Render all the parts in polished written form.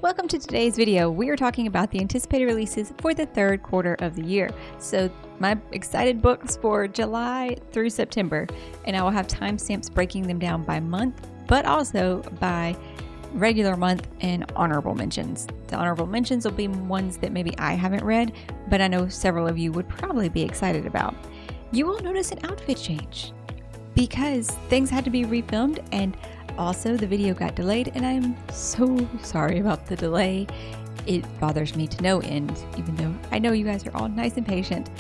Welcome to today's video. We are talking about the anticipated releases for the third quarter of the year. So my excited books for July through September, and I will have timestamps breaking them down by month, but also by regular month and honorable mentions. The honorable mentions will be ones that maybe I haven't read, but I know several of you would probably be excited about. You will notice an outfit change because things had to be refilmed, and also the video got delayed, and I'm so sorry about the delay. It bothers me to no end, even though I know you guys are all nice and patient.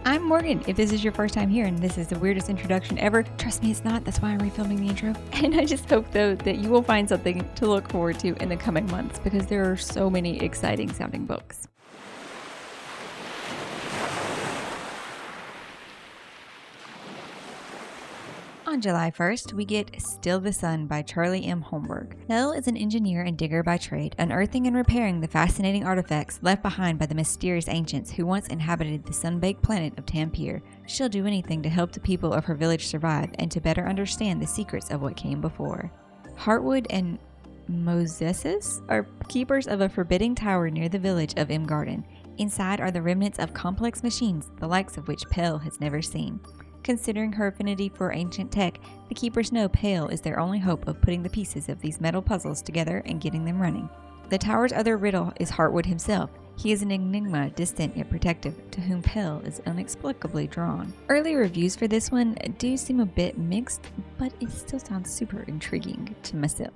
I'm Morgan. If this is your first time here and this is the weirdest introduction ever, trust me, it's not. That's why I'm refilming the intro. And I just hope, though, that you will find something to look forward to in the coming months, because there are so many exciting sounding books. On July 1st, we get Still the Sun by Charlie M. Holmberg. Nell is an engineer and digger by trade, unearthing and repairing the fascinating artifacts left behind by the mysterious ancients who once inhabited the sun-baked planet of Tampere. She'll do anything to help the people of her village survive and to better understand the secrets of what came before. Heartwood and Mosesis are keepers of a forbidding tower near the village of M. Garden. Inside are the remnants of complex machines, the likes of which Pell has never seen. Considering her affinity for ancient tech, the keepers know Pale is their only hope of putting the pieces of these metal puzzles together and getting them running. The tower's other riddle is Heartwood himself. He is an enigma, distant yet protective, to whom Pale is inexplicably drawn. Early reviews for this one do seem a bit mixed, but it still sounds super intriguing to myself.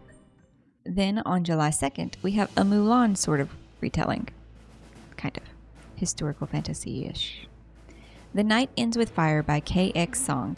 Then on July 2nd, we have a Mulan sort of retelling. Kind of. Historical fantasy-ish. The Night Ends with Fire by K.X. Song.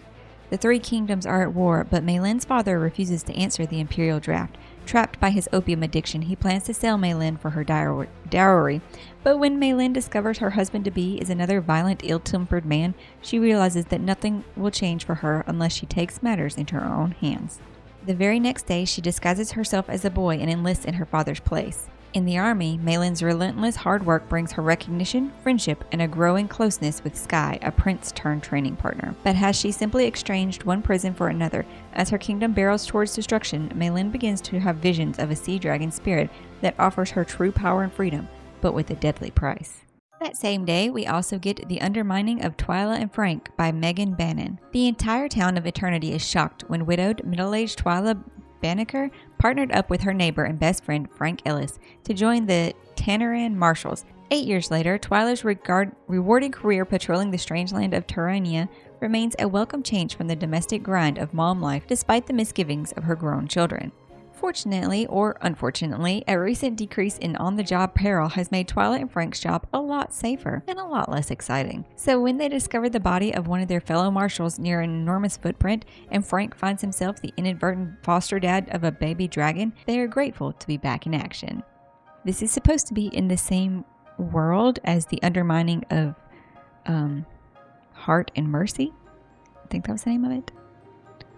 The three kingdoms are at war, but Maylin's father refuses to answer the imperial draft. Trapped by his opium addiction, he plans to sell Maylin for her dowry. But when Maylin discovers her husband-to-be is another violent, ill-tempered man, she realizes that nothing will change for her unless she takes matters into her own hands. The very next day, she disguises herself as a boy and enlists in her father's place. In the army, Maylin's relentless hard work brings her recognition, friendship, and a growing closeness with Sky, a prince-turned-training partner. But has she simply exchanged one prison for another? As her kingdom barrels towards destruction, Maylin begins to have visions of a sea dragon spirit that offers her true power and freedom, but with a deadly price. That same day, we also get The Undermining of Twyla and Frank by Megan Bannon. The entire town of Eternity is shocked when widowed, middle-aged Twyla Banneker partnered up with her neighbor and best friend Frank Ellis to join the Tanneran Marshals. 8 years later, Twyla's rewarding career patrolling the strange land of Turania remains a welcome change from the domestic grind of mom life despite the misgivings of her grown children. Fortunately, or unfortunately, a recent decrease in on-the-job peril has made Twyla and Frank's job a lot safer and a lot less exciting. So when they discover the body of one of their fellow marshals near an enormous footprint, and Frank finds himself the inadvertent foster dad of a baby dragon, they are grateful to be back in action. This is supposed to be in the same world as The Undermining of Heart and Mercy. I think that was the name of it.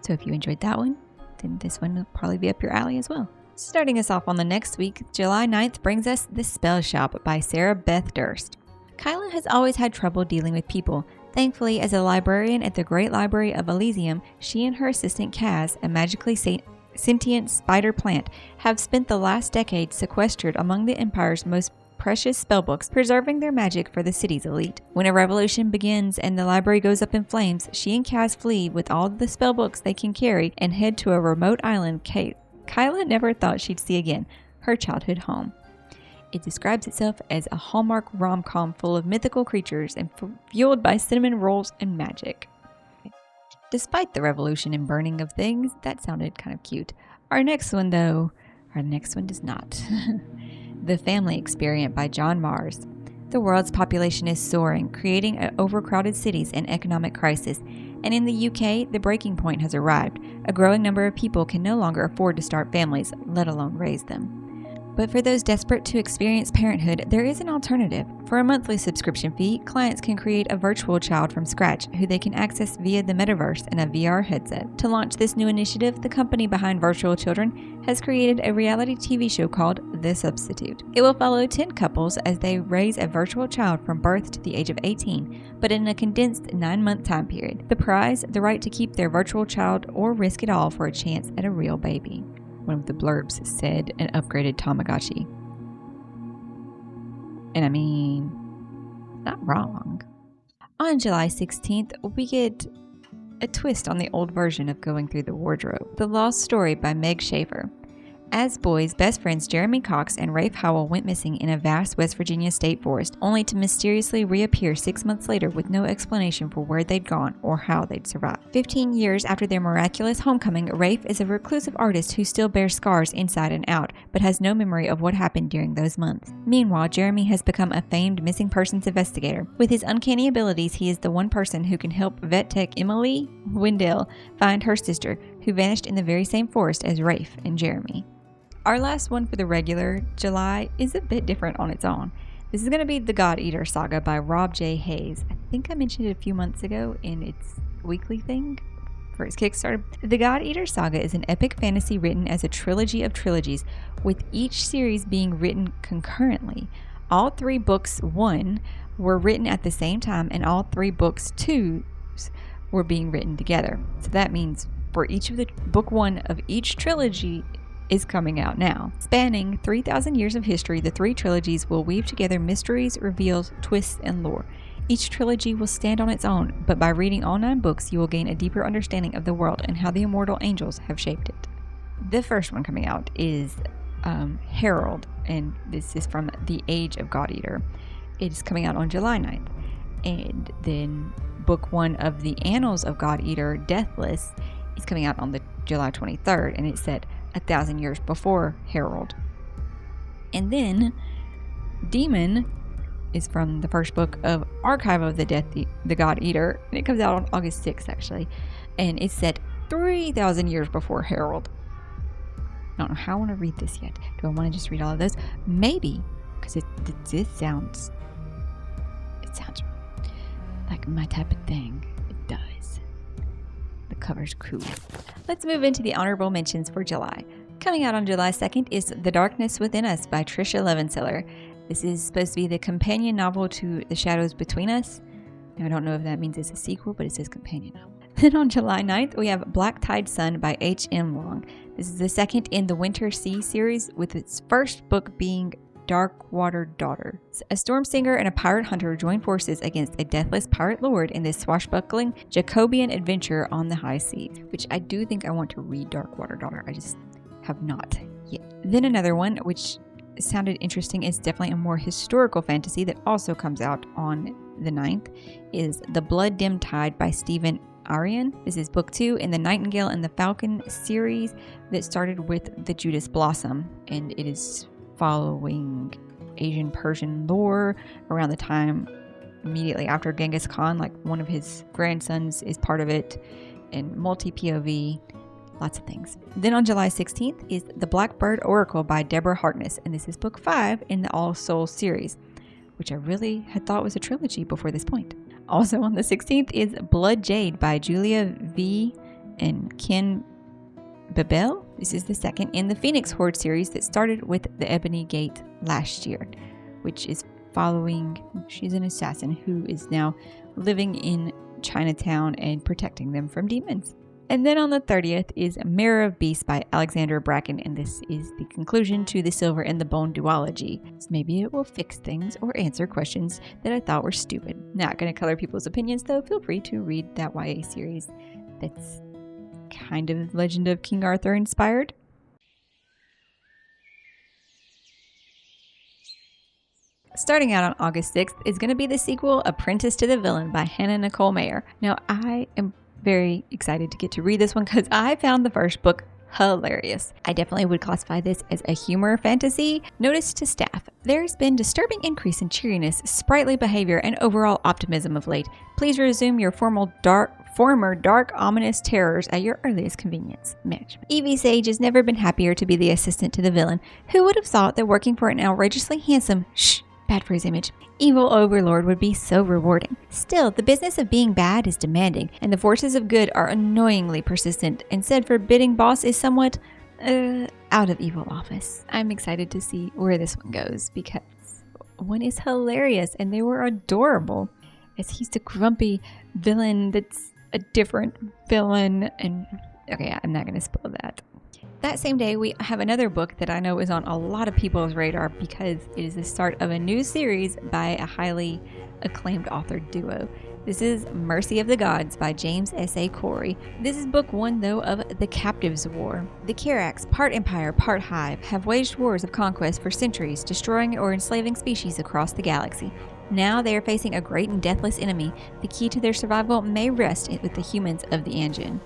So if you enjoyed that one, then this one will probably be up your alley as well. Starting us off on the next week, July 9th brings us The Spell Shop by Sarah Beth Durst. Kyla has always had trouble dealing with people. Thankfully, as a librarian at the Great Library of Elysium, she and her assistant Kaz, a magically sentient spider plant, have spent the last decade sequestered among the Empire's most precious spellbooks, preserving their magic for the city's elite. When a revolution begins and the library goes up in flames, she and Kaz flee with all the spellbooks they can carry and head to a remote island Kyla never thought she'd see again, her childhood home. It describes itself as a Hallmark rom-com full of mythical creatures and fueled by cinnamon rolls and magic. Despite the revolution and burning of things, that sounded kind of cute. Our next one does not. The Family Experiment by John Mars. The world's population is soaring, creating overcrowded cities and economic crisis. And in the UK, the breaking point has arrived. A growing number of people can no longer afford to start families, let alone raise them. But for those desperate to experience parenthood, there is an alternative. For a monthly subscription fee, clients can create a virtual child from scratch who they can access via the metaverse and a VR headset. To launch this new initiative, the company behind Virtual Children has created a reality TV show called The Substitute. It will follow 10 couples as they raise a virtual child from birth to the age of 18, but in a condensed 9-month time period. The prize, the right to keep their virtual child or risk it all for a chance at a real baby. one of the blurbs said an upgraded Tamagotchi. And I mean, not wrong. On July 16th, we get a twist on the old version of Going Through the Wardrobe. The Lost Story by Meg Schaefer. As boys, best friends Jeremy Cox and Rafe Howell went missing in a vast West Virginia state forest, only to mysteriously reappear 6 months later with no explanation for where they'd gone or how they'd survived. 15 years after their miraculous homecoming, Rafe is a reclusive artist who still bears scars inside and out, but has no memory of what happened during those months. Meanwhile, Jeremy has become a famed missing persons investigator. With his uncanny abilities, he is the one person who can help vet tech Emily Wendell find her sister, who vanished in the very same forest as Rafe and Jeremy. Our last one for the regular July is a bit different on its own. This is going to be The God Eater Saga by Rob J. Hayes. I think I mentioned it a few months ago in its weekly thing for its Kickstarter. The God Eater Saga is an epic fantasy written as a trilogy of trilogies, with each series being written concurrently. All 3 books 1 were written at the same time, and all 3 books 2s were being written together. So that means for each of the book 1 of each trilogy is coming out now. Spanning 3,000 years of history, the 3 trilogies will weave together mysteries, reveals, twists, and lore. Each trilogy will stand on its own, but by reading all 9 books, you will gain a deeper understanding of the world and how the immortal angels have shaped it. The first one coming out is Herald, and this is from The Age of God Eater. It is coming out on July 9th. And then book 1 of The Annals of God Eater, Deathless, is coming out on the July 23rd, and it's set 1,000 years before Herald. And then Demon is from the first book of Archive of the God Eater, and it comes out on August 6th actually, and it's set 3,000 years before Herald. I don't know how I want to read this yet. Do I want to just read all of those? Maybe, because it sounds like my type of thing. It does. The cover's cool. Let's move into the honorable mentions for July. Coming out on July 2nd is The Darkness Within Us by Trisha Levenseller. This is supposed to be the companion novel to The Shadows Between Us. Now, I don't know if that means it's a sequel, but it says companion novel. Then on July 9th, we have Black Tide Sun by H.M. Long. This is the second in the Winter Sea series, with its first book being Darkwater Daughter. A storm singer and a pirate hunter join forces against a deathless pirate lord in this swashbuckling Jacobean adventure on the high seas, which I do think I want to read Darkwater Daughter. I just have not yet. Then another one, which sounded interesting, is definitely a more historical fantasy that also comes out on the 9th, is The Blood Dim Tide by Stephen Arian. This is book 2 in the Nightingale and the Falcon series that started with the Judas Blossom, and it is following Asian Persian lore around the time immediately after Genghis Khan. Like, one of his grandsons is part of it, and multi-POV, lots of things. Then on July 16th is The Blackbird Oracle by Deborah Harkness, and this is book 5 in the All Souls series, which I really had thought was a trilogy before this point. Also on the 16th is Blood Jade by Julia V. and Ken Babel. This is the second in the Phoenix Horde series that started with the Ebony Gate last year, which is following, she's an assassin who is now living in Chinatown and protecting them from demons. And then on the 30th is Mirror of Beasts by Alexander Bracken, and this is the conclusion to the Silver and the Bone duology. So maybe it will fix things or answer questions that I thought were stupid. Not going to color people's opinions, though. Feel free to read that YA series that's kind of Legend of King Arthur inspired. Starting out on August 6th is going to be the sequel, Apprentice to the Villain by Hannah Nicole Mayer. Now, I am very excited to get to read this one because I found the first book hilarious. I definitely would classify this as a humor fantasy. Notice to staff, there's been disturbing increase in cheeriness, sprightly behavior, and overall optimism of late. Please resume your former dark, ominous terrors at your earliest convenience. Management. Evie Sage has never been happier to be the assistant to the villain. Who would have thought that working for an outrageously handsome, bad for his image, evil overlord would be so rewarding? Still, the business of being bad is demanding, and the forces of good are annoyingly persistent, and said forbidding boss is somewhat, out of evil office. I'm excited to see where this one goes, because one is hilarious, and they were adorable, as he's the grumpy villain that's a different villain, and okay, I'm not going to spoil that. That same day, we have another book that I know is on a lot of people's radar because it is the start of a new series by a highly acclaimed author duo. This is Mercy of the Gods by James S.A. Corey. This is book one, though, of The Captives' War. The Kirax, part Empire, part Hive, have waged wars of conquest for centuries, destroying or enslaving species across the galaxy. Now they are facing a great and deathless enemy. The key to their survival may rest with the humans of the Anjin.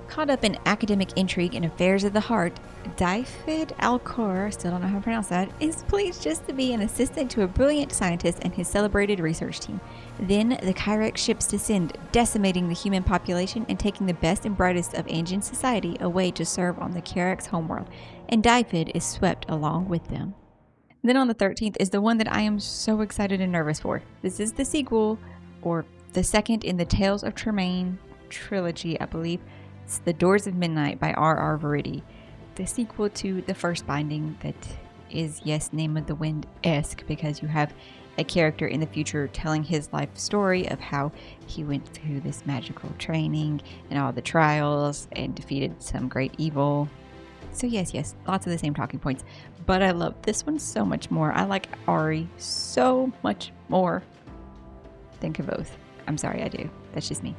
Caught up in academic intrigue and affairs of the heart, Daifid Alcor, still don't know how to pronounce that, is pleased just to be an assistant to a brilliant scientist and his celebrated research team. Then the Kyrek ships descend, decimating the human population and taking the best and brightest of Anjin society away to serve on the Kyrek homeworld, and Daifid is swept along with them. Then on the 13th is the one that I am so excited and nervous for. This is the sequel, or the second in the Tales of Tremaine trilogy, I believe. It's The Doors of Midnight by R.R. Verity, the sequel to the first binding that is, yes, Name of the Wind-esque, because you have a character in the future telling his life story of how he went through this magical training and all the trials and defeated some great evil. So yes, lots of the same talking points, but I love this one so much more. I like Ari so much more than Kavoth. I'm sorry, I do. That's just me.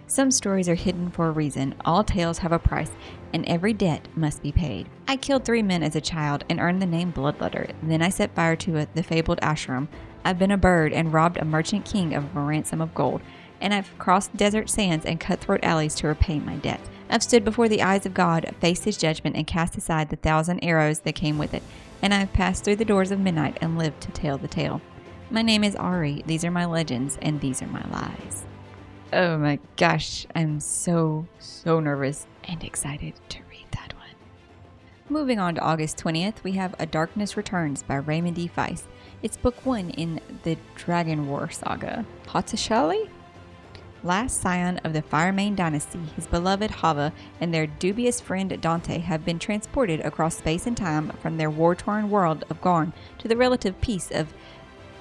Some stories are hidden for a reason. All tales have a price, and every debt must be paid. I killed 3 men as a child and earned the name Bloodletter. Then I set fire to the fabled ashram. I've been a bird and robbed a merchant king of a ransom of gold, and I've crossed desert sands and cutthroat alleys to repay my debt. I've stood before the eyes of God, faced his judgment, and cast aside the 1,000 arrows that came with it, and I've passed through the doors of midnight and lived to tell the tale. My name is Ari. These are my legends, and these are my lies. Oh my gosh, I'm so nervous and excited to read that one. Moving on to August 20th, we have A Darkness Returns by Raymond E. Feist. It's book 1 in the Dragon War saga. Hattusili? Last scion of the Firemane dynasty, his beloved Hava and their dubious friend Dante have been transported across space and time from their war-torn world of Garn to the relative peace of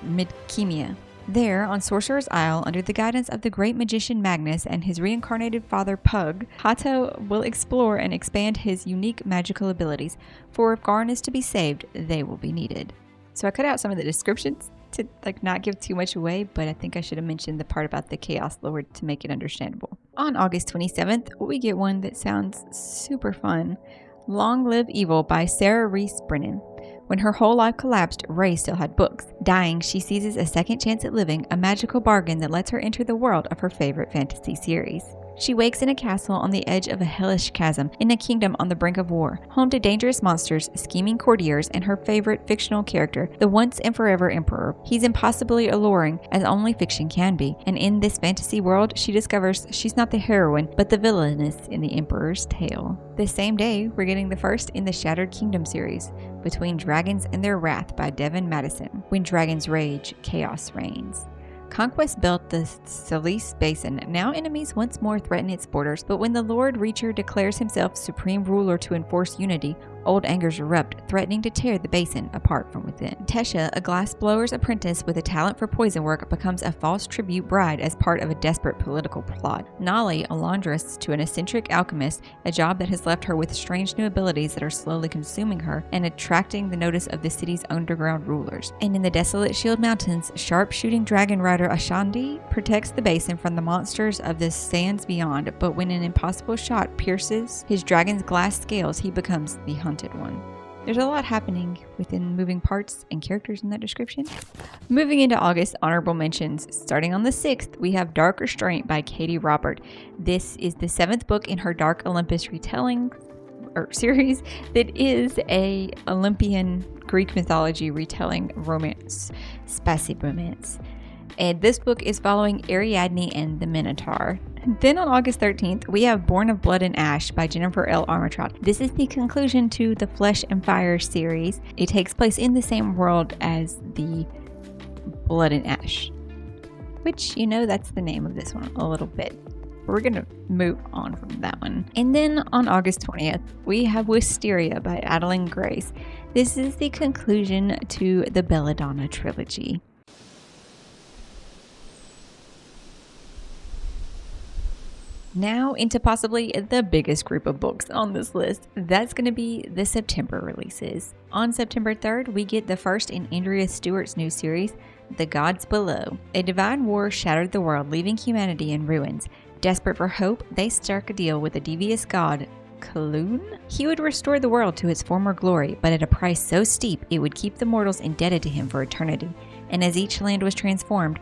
Midkemia. There, on Sorcerer's Isle, under the guidance of the great magician Magnus and his reincarnated father Pug, Hato will explore and expand his unique magical abilities, for if Garn is to be saved, they will be needed. So I cut out some of the descriptions to not give too much away, but I think I should have mentioned the part about the Chaos Lord to make it understandable. On August 27th, we get one that sounds super fun. Long Live Evil by Sarah Reese Brennan. When her whole life collapsed, Ray still had books. Dying, she seizes a second chance at living, a magical bargain that lets her enter the world of her favorite fantasy series. She wakes in a castle on the edge of a hellish chasm, in a kingdom on the brink of war, home to dangerous monsters, scheming courtiers, and her favorite fictional character, the once and forever Emperor. He's impossibly alluring, as only fiction can be, and in this fantasy world, she discovers she's not the heroine, but the villainess in the Emperor's tale. The same day, we're getting the first in the Shattered Kingdom series, Between Dragons and Their Wrath by Devin Madison. When dragons rage, chaos reigns. Conquest built the Salice Basin. Now enemies once more threaten its borders, but when the Lord Reacher declares himself supreme ruler to enforce unity, old angers erupt, threatening to tear the basin apart from within. Tesha, a glassblower's apprentice with a talent for poison work, becomes a false tribute bride as part of a desperate political plot. Nolly, a laundress to an eccentric alchemist, a job that has left her with strange new abilities that are slowly consuming her and attracting the notice of the city's underground rulers. And in the desolate Shield Mountains, sharp-shooting dragon rider Ashandi protects the basin from the monsters of the sands beyond, but when an impossible shot pierces his dragon's glass scales, he becomes the hunted one. There's a lot happening within moving parts and characters in that description. Moving into August, honorable mentions. Starting on the 6th, we have Dark Restraint by Katie Robert. This is the 7th book in her Dark Olympus retelling series that is a Olympian Greek mythology retelling romance, spicy romance. And this book is following Ariadne and the Minotaur. Then on August 13th, we have Born of Blood and Ash by Jennifer L. Armentrout. This is the conclusion to the Flesh and Fire series. It takes place in the same world as the Blood and Ash, which, that's the name of this one a little bit. We're going to move on from that one. And then on August 20th, we have Wisteria by Adeline Grace. This is the conclusion to the Belladonna trilogy. Now into possibly the biggest group of books on this list. That's going to be the September releases. On September 3rd, we get the first in Andrea Stewart's new series, The Gods Below. A divine war shattered the world, leaving humanity in ruins. Desperate for hope, they struck a deal with a devious god, Kaloon. He would restore the world to its former glory, but at a price so steep it would keep the mortals indebted to him for eternity. And as each land was transformed,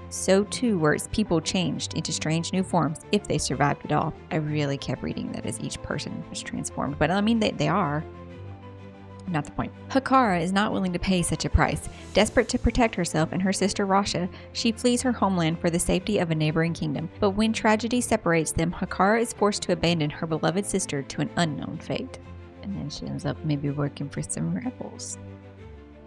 so too were its people changed into strange new forms, if they survived at all. I really kept reading that as each person was transformed, but I mean, they are. Not the point. Hakara is not willing to pay such a price. Desperate to protect herself and her sister Rasha, she flees her homeland for the safety of a neighboring kingdom. But when tragedy separates them, Hakara is forced to abandon her beloved sister to an unknown fate. And then she ends up maybe working for some rebels.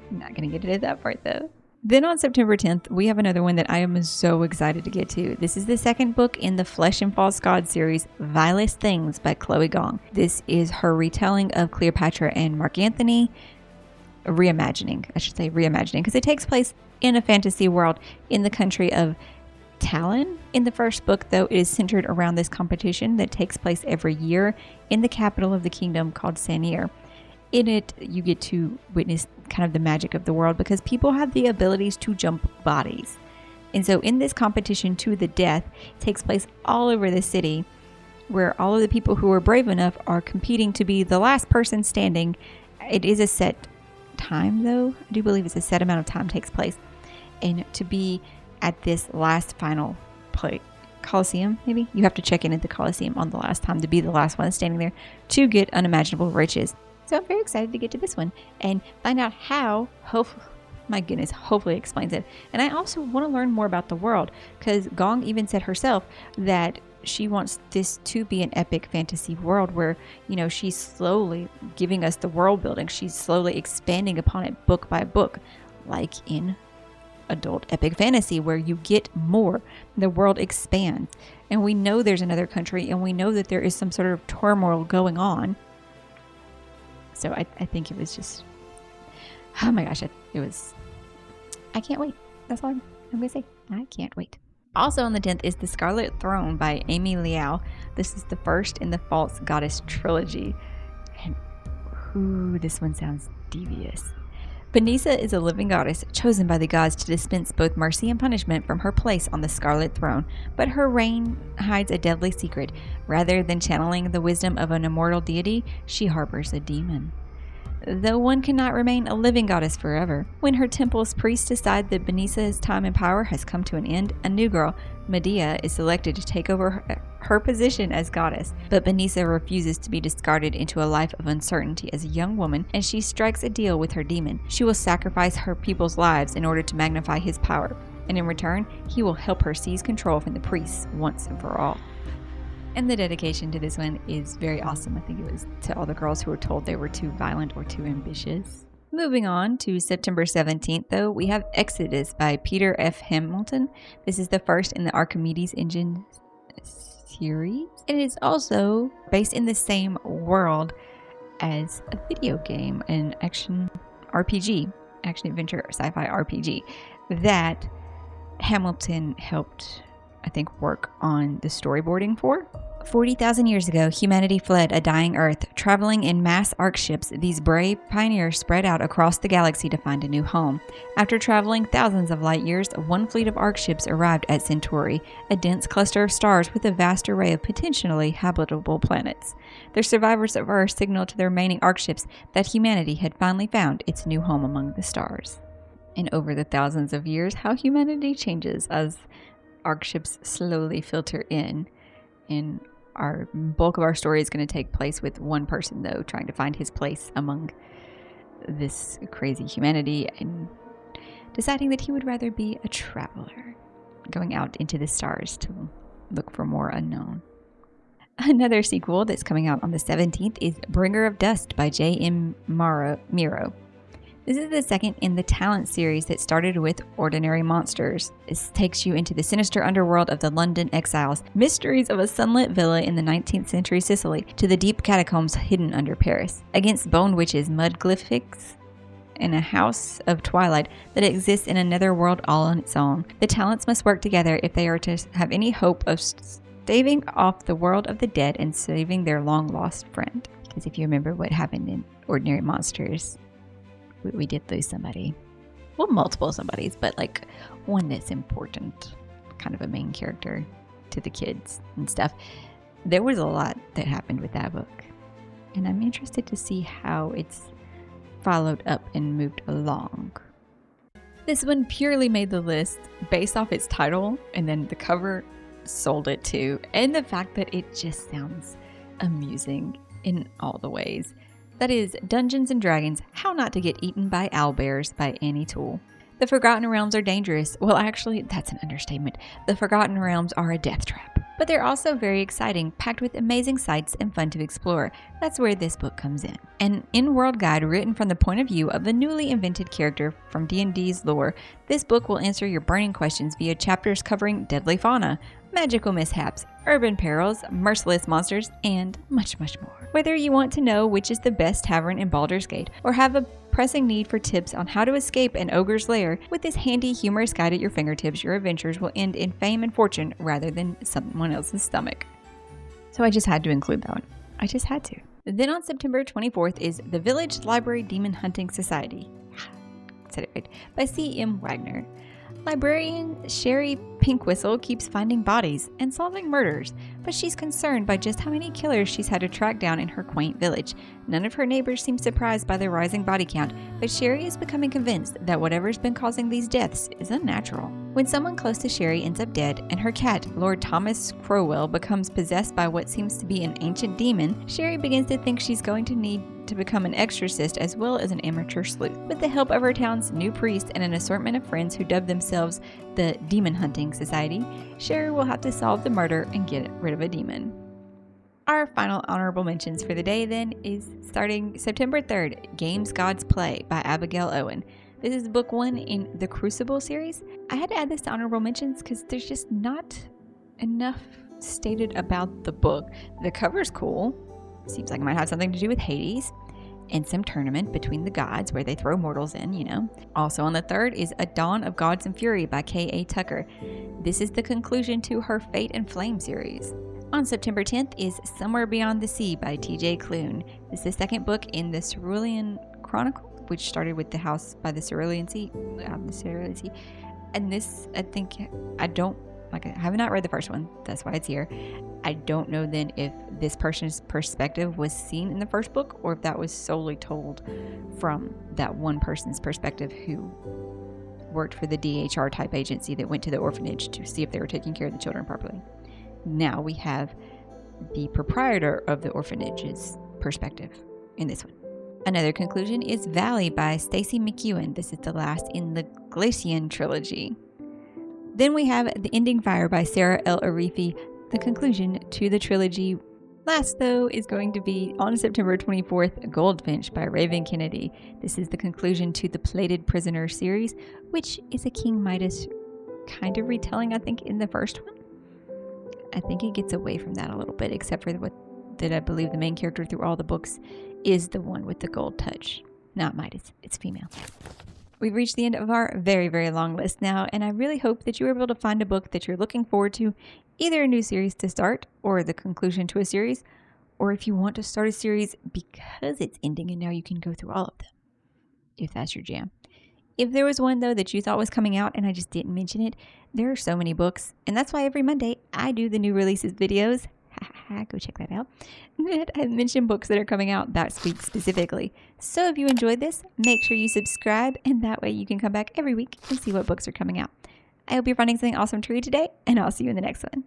I'm not going to get into that part though. Then on September 10th, we have another one that I am so excited to get to. This is the second book in the Flesh and False God series, Vilest Things by Chloe Gong. This is her retelling of Cleopatra and Mark Antony. Reimagining, because it takes place in a fantasy world in the country of Talon. In the first book, though, it is centered around this competition that takes place every year in the capital of the kingdom called Sanir. In it, you get to witness kind of the magic of the world because people have the abilities to jump bodies. And so in this competition to the death, it takes place all over the city where all of the people who are brave enough are competing to be the last person standing. It is a set time, though. I do believe it's a set amount of time takes place. And to be at this last final play, Coliseum, maybe? You have to check in at the Coliseum on the last time to be the last one standing there to get unimaginable riches. So I'm very excited to get to this one and find out how, hopefully explains it. And I also want to learn more about the world because Gong even said herself that she wants this to be an epic fantasy world where, she's slowly giving us the world building. She's slowly expanding upon it book by book, like in adult epic fantasy where you get more. The world expands. And we know there's another country and we know that there is some sort of turmoil going on. So I think it was just, oh my gosh, I can't wait. That's all I'm going to say. I can't wait. Also on the 10th is The Scarlet Throne by Amy Liao. This is the first in the False Goddess trilogy. And this one sounds devious. Benissa is a living goddess chosen by the gods to dispense both mercy and punishment from her place on the Scarlet Throne, but her reign hides a deadly secret. Rather than channeling the wisdom of an immortal deity, she harbors a demon. Though one cannot remain a living goddess forever, when her temple's priests decide that Benissa's time and power has come to an end, a new girl, Medea, is selected to take over her position as goddess. But Benissa refuses to be discarded into a life of uncertainty as a young woman, and she strikes a deal with her demon. She will sacrifice her people's lives in order to magnify his power, and in return, he will help her seize control from the priests once and for all. And the dedication to this one is very awesome. I think it was to all the girls who were told they were too violent or too ambitious. Moving on to September 17th, though, we have Exodus by Peter F. Hamilton. This is the first in the Archimedes Engine series. It is also based in the same world as a video game, an action adventure sci-fi RPG that Hamilton helped, I think, work on the storyboarding for. 40,000 years ago, humanity fled a dying Earth. Traveling in mass ark ships, these brave pioneers spread out across the galaxy to find a new home. After traveling thousands of light years, one fleet of ark ships arrived at Centauri, a dense cluster of stars with a vast array of potentially habitable planets. The survivors of Earth signaled to the remaining ark ships that humanity had finally found its new home among the stars. And over the thousands of years, how humanity changes as ark ships slowly filter in. And our bulk of our story is going to take place with one person, though, trying to find his place among this crazy humanity and deciding that he would rather be a traveler, going out into the stars to look for more unknown. Another sequel that's coming out on the 17th is Bringer of Dust by J.M. Miro. This is the second in the Talent series that started with Ordinary Monsters. This takes you into the sinister underworld of the London exiles, mysteries of a sunlit villa in the 19th century Sicily, to the deep catacombs hidden under Paris. Against bone witches, mud glyphics, and a house of twilight that exists in another world all on its own. The Talents must work together if they are to have any hope of staving off the world of the dead and saving their long-lost friend. Because if you remember what happened in Ordinary Monsters, we did lose somebody. Well, multiple somebodies, but like one that's important, kind of a main character to the kids and stuff. There was a lot that happened with that book, and I'm interested to see how it's followed up and moved along. This one purely made the list based off its title, and then the cover sold it too, and the fact that it just sounds amusing in all the ways. That is Dungeons & Dragons: How Not to Get Eaten by Owlbears by Annie Toole. The Forgotten Realms are dangerous. Well, actually, that's an understatement. The Forgotten Realms are a death trap. But they're also very exciting, packed with amazing sights and fun to explore. That's where this book comes in. An in-world guide written from the point of view of the newly invented character from D&D's lore, this book will answer your burning questions via chapters covering deadly fauna, magical mishaps, urban perils, merciless monsters, and much, much more. Whether you want to know which is the best tavern in Baldur's Gate, or have a pressing need for tips on how to escape an ogre's lair, with this handy, humorous guide at your fingertips, your adventures will end in fame and fortune rather than someone else's stomach. So I just had to include that one. I just had to. Then on September 24th is The Village Library Demon Hunting Society. Said it right. By C.M. Wagner. Librarian Sherry Pinkwhistle keeps finding bodies and solving murders, but she's concerned by just how many killers she's had to track down in her quaint village. None of her neighbors seem surprised by the rising body count, but Sherry is becoming convinced that whatever's been causing these deaths is unnatural. When someone close to Sherry ends up dead and her cat, Lord Thomas Crowell, becomes possessed by what seems to be an ancient demon, Sherry begins to think she's going to need to become an exorcist as well as an amateur sleuth. With the help of her town's new priest and an assortment of friends who dub themselves the Demon Hunting Society, Sherry will have to solve the murder and get rid of a demon. Our final honorable mentions for the day then is starting September 3rd, Games Gods Play by Abigail Owen. This is book 1 in the Crucible series. I had to add this to honorable mentions because there's just not enough stated about the book. The cover's cool. Seems like it might have something to do with Hades and some tournament between the gods where they throw mortals in, you know. Also on the 3rd is A Dawn of Gods and Fury by K.A. Tucker. This is the conclusion to her Fate and Flame series. On September 10th is Somewhere Beyond the Sea by T.J. Klune. This is the second book in the Cerulean Chronicle, which started with the house by the Cerulean Sea. And this, I think, I have not read the first one. That's why it's here. I don't know then if this person's perspective was seen in the first book or if that was solely told from that one person's perspective who worked for the DHR type agency that went to the orphanage to see if they were taking care of the children properly. Now we have the proprietor of the orphanage's perspective in this one. Another conclusion is Valley by Stacey McEwen. This is the last in the Glacian trilogy. Then we have The Ending Fire by Sarah L. Arifi, the conclusion to the trilogy. Last, though, is going to be on September 24th, Goldfinch by Raven Kennedy. This is the conclusion to the Plated Prisoner series, which is a King Midas kind of retelling, I think, in the first one. I think it gets away from that a little bit, except for that I believe the main character through all the books is the one with the gold touch. Not Midas, it's female. We've reached the end of our very, very long list now, and I really hope that you were able to find a book that you're looking forward to, either a new series to start, or the conclusion to a series, or if you want to start a series because it's ending and now you can go through all of them, if that's your jam. If there was one, though, that you thought was coming out and I just didn't mention it, there are so many books, and that's why every Monday I do the new releases videos. Go check that out. I mention books that are coming out that week specifically. So if you enjoyed this, make sure you subscribe, and that way you can come back every week and see what books are coming out. I hope you're finding something awesome to read today, and I'll see you in the next one.